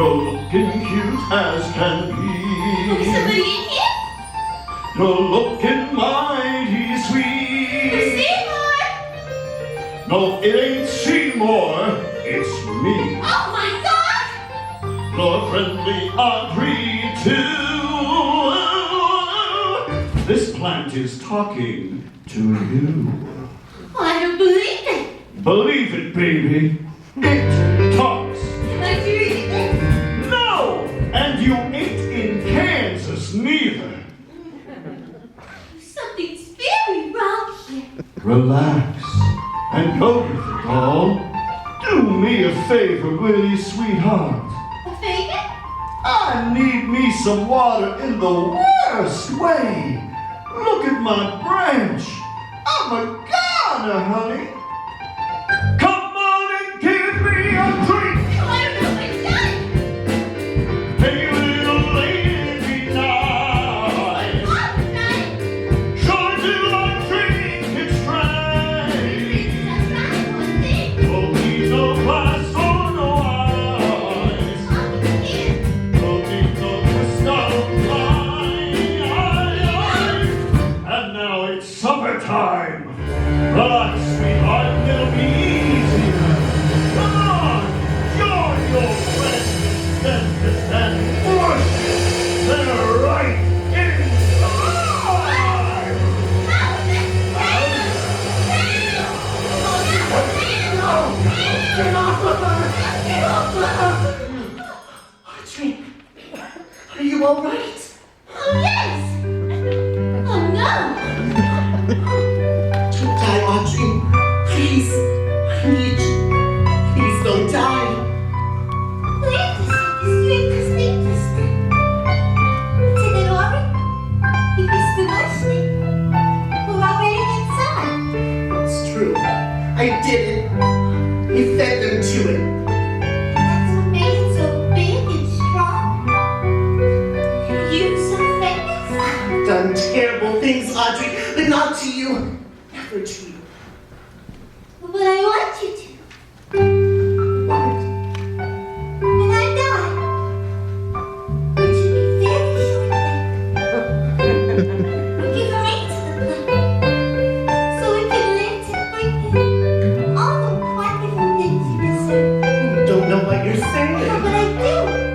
You're looking cute as can be. Is somebody in here? You're looking mighty sweet. Seymour! No, it ain't Seymour. It's me. Oh my God! Your friendly Audrey, too. This plant is talking to you. I don't believe it. Believe it, baby. It talks. Like you eat it? No! And you ain't in Kansas, neither. Something's very wrong here. Relax and go with it, doll. Do me a favor, will you, sweetheart? A favor? I need me some water in the worst way. Look at my branch. I'm a goner, honey. Come on and give me a drink. I don't know if I've done. Hey, little lady, be nice. I'm not. Sure do I drink it straight. That's not one thing. Don't need no glass or no ice. I'm here. Don't need no crystal wine. And now it's supper time. Relax, sweetheart, it'll be easier. Come on, join your friends, dentist, and worship. They're right inside. Audrey, are you all right? Oh, yes. Oh, no. Don't die, Audrey. Please, I need you. Please don't die. It's true. I did it. I fed them to it. I've done terrible things, Audrey, but not to you. Never to you. But I want you to. What? When I die, it should be very shortly. Give a ring to the plant, so we can live to bring you all the wonderful things you deserve. You don't know what you're saying. No, but I do.